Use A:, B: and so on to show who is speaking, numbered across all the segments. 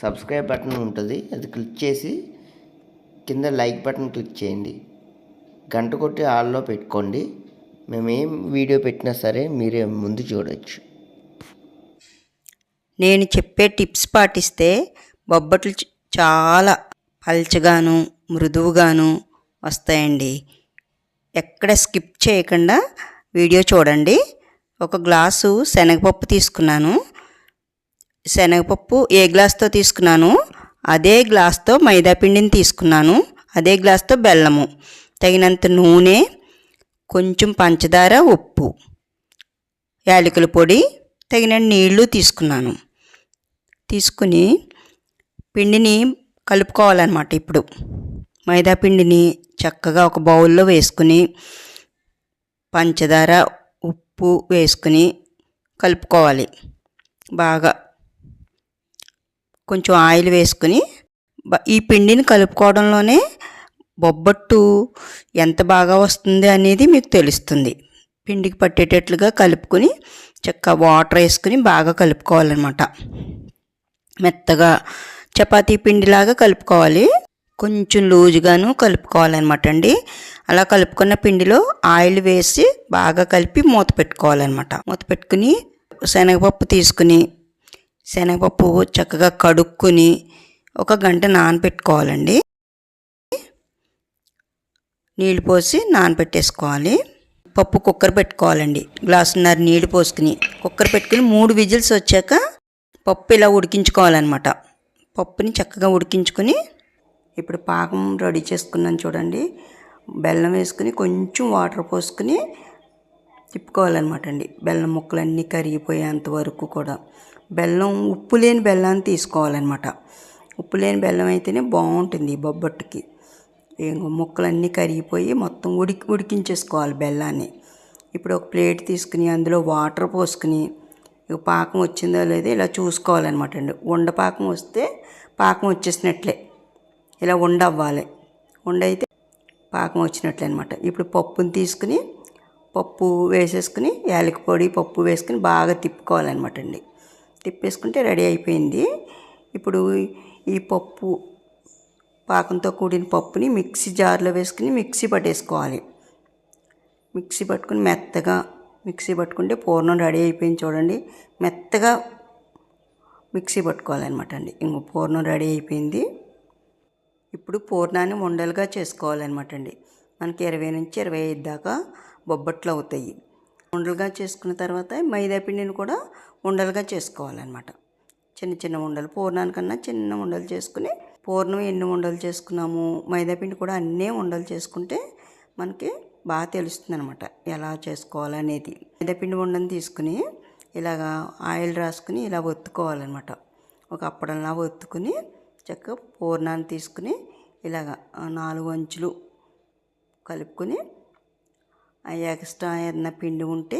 A: Subscribe button ఉంటుంది, అది click చేసి కింద లైక్ బటన్ క్లిక్ చేయండి. గంట కొట్టి ఆల్లో పెట్టుకోండి. మేము ఏం వీడియో పెట్టినా సరే మీరే ముందు చూడవచ్చు.
B: నేను చెప్పే టిప్స్ పాటిస్తే బొబ్బట్లు చాలా పల్చగాను మృదువుగాను వస్తాయండి. ఎక్కడ స్కిప్ చేయకుండా వీడియో చూడండి. ఒక గ్లాసు శనగపప్పు తీసుకున్నాను. శనగపప్పు ఏ గ్లాస్తో తీసుకున్నాను అదే గ్లాస్తో మైదాపిండిని తీసుకున్నాను. అదే గ్లాస్తో బెల్లము, తగినంత నూనె, కొంచెం పంచదార, ఉప్పు, యాలకుల పొడి, తగినంత నీళ్లు తీసుకున్నాను. తీసుకుని పిండిని కలుపుకోవాలన్నమాట. ఇప్పుడు మైదాపిండిని చక్కగా ఒక బౌల్లో వేసుకుని పంచదార, ఉప్పు వేసుకుని కలుపుకోవాలి. బాగా కొంచెం ఆయిల్ వేసుకుని ఈ పిండిని కలుపుకోవడంలోనే బొబ్బట్టు ఎంత బాగా వస్తుంది అనేది మీకు తెలుస్తుంది. పిండికి పట్టేటట్లుగా కలుపుకొని చక్కగా వాటర్ వేసుకుని బాగా కలుపుకోవాలన్నమాట. మెత్తగా చపాతీ పిండిలాగా కలుపుకోవాలి. కొంచెం లూజుగాను కలుపుకోవాలన్నమాట అండి. అలా కలుపుకున్న పిండిలో ఆయిల్ వేసి బాగా కలిపి మూత పెట్టుకోవాలన్నమాట. మూత పెట్టుకుని శనగపప్పు తీసుకుని శనగపప్పు చక్కగా కడుక్కుని ఒక గంట నానబెట్టుకోవాలండి. నీళ్ళు పోసి నానబెట్టేసుకోవాలి. పప్పు కుక్కర్ పెట్టుకోవాలండి. గ్లాసున్నర నీళ్ళు పోసుకుని కుక్కర్ పెట్టుకుని 3 విజిల్స్ వచ్చాక పప్పు ఇలా ఉడికించుకోవాలన్నమాట. పప్పుని చక్కగా ఉడికించుకొని ఇప్పుడు పాకం రెడీ చేసుకున్నాను చూడండి. బెల్లం వేసుకుని కొంచెం వాటర్ పోసుకుని తిప్పుకోవాలన్నమాట అండి. బెల్లం ముక్కలన్నీ కరిగిపోయేంత వరకు కూడా. బెల్లం ఉప్పు లేని బెల్లాన్ని తీసుకోవాలన్నమాట. ఉప్పు లేని బెల్లం అయితేనే బాగుంటుంది బొబ్బట్టుకి. ముక్కలన్నీ కరిగిపోయి మొత్తం ఉడికించేసుకోవాలి బెల్లాన్ని. ఇప్పుడు ఒక ప్లేట్ తీసుకుని అందులో వాటర్ పోసుకుని పాకం వచ్చిందో లేదో ఇలా చూసుకోవాలన్నమాట అండి. ఉండ పాకం వస్తే పాకం వచ్చేసినట్లే, ఇలా ఉండవ్వాలి. ఉండైతే పాకం వచ్చినట్లే అనమాట. ఇప్పుడు పప్పుని తీసుకుని పప్పు వేసేసుకుని యాలక పొడి, పప్పు వేసుకుని బాగా తిప్పుకోవాలన్నమాట అండి. తిప్పేసుకుంటే రెడీ అయిపోయింది. ఇప్పుడు ఈ పప్పు పాకంతో కూడిన పప్పుని మిక్సీ జార్లో వేసుకుని మిక్సీ పట్టేసుకోవాలి. మిక్సీ పట్టుకుని మెత్తగా మిక్సీ పట్టుకుంటే పూర్ణం రెడీ అయిపోయింది చూడండి. మెత్తగా మిక్సీ పట్టుకోవాలన్నమాట అండి. ఇంకో పూర్ణం రెడీ అయిపోయింది. ఇప్పుడు పూర్ణాన్ని ఉండలుగా చేసుకోవాలన్నమాట అండి. మనకి 20 నుంచి 25 దాకా బొబ్బట్లు అవుతాయి. ఉండలుగా చేసుకున్న తర్వాత మైదాపిండిని కూడా ఉండలుగా చేసుకోవాలన్నమాట. చిన్న చిన్న ఉండలు, పూర్ణానికన్నా చిన్న ఉండలు చేసుకుని, పూర్ణం ఎన్ని ఉండలు చేసుకున్నాము, మైదాపిండి కూడా అన్నీ ఉండలు చేసుకుంటే మనకి బాగా తెలుస్తుంది అనమాట ఎలా చేసుకోవాలనేది. మైదాపిండి ఉండని తీసుకుని ఇలాగా ఆయిల్ రాసుకుని ఇలా ఒత్తుకోవాలన్నమాట. ఒక అప్పడంలా ఒత్తుకుని చక్కగా పూర్ణాన్ని తీసుకుని ఇలాగ 4 అంచులు కలుపుకొని ఆ ఎక్స్ట్రా ఏదైనా పిండి ఉంటే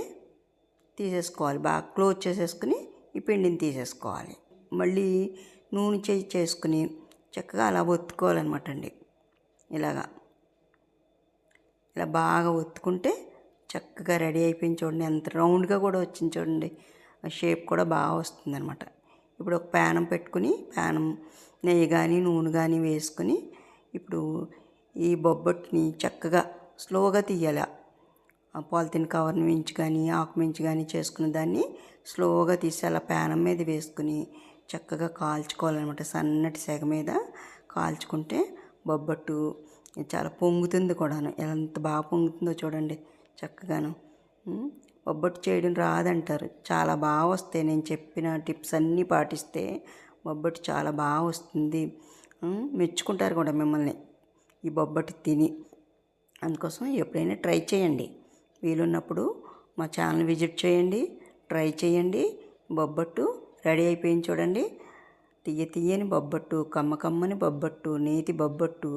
B: తీసేసుకోవాలి. బాగా క్లోజ్ చేసేసుకుని ఈ పిండిని తీసేసుకోవాలి. మళ్ళీ నూనె చేసుకుని చక్కగా అలా ఒత్తుకోవాలన్నమాట అండి. ఇలా బాగా ఒత్తుకుంటే చక్కగా రెడీ అయిపోయింది చూడండి. ఎంత రౌండ్గా కూడా వచ్చింది చూడండి. ఆ షేప్ కూడా బాగా వస్తుంది అనమాట. ఇప్పుడు ఒక ప్యానం పెట్టుకుని నెయ్యి కానీ నూనె కానీ వేసుకుని ఇప్పుడు ఈ బొబ్బట్టుని చక్కగా స్లోగా తీయాలి. ఆ పాలిథిన్ కవర్ని మించి కానీ ఆకు మించి కానీ చేసుకున్న దాన్ని స్లోగా తీసి అలా ప్యానం మీద వేసుకుని చక్కగా కాల్చుకోవాలన్నమాట. సన్నటి సెగ మీద కాల్చుకుంటే బొబ్బట్టు చాలా పొంగుతుంది కూడాను. ఎంత బాగా పొంగుతుందో చూడండి చక్కగాను. బొబ్బట్టు చేయడం రాదంటారు, చాలా బాగా వస్తాయి. నేను చెప్పిన టిప్స్ అన్నీ పాటిస్తే బొబ్బట్టు చాలా బాగా వస్తుంది. మెచ్చుకుంటారు కూడా మిమ్మల్ని ఈ బొబ్బట్టు తిని. అందుకోసం ఎప్పుడైనా ట్రై చేయండి. వీలున్నప్పుడు మా ఛానల్ విజిట్ చేయండి, ట్రై చేయండి. బొబ్బట్టు రెడీ అయిపోయింది చూడండి. తీయని బొబ్బట్టు, కమ్మని బొబ్బట్టు, నేతి బొబ్బట్టు.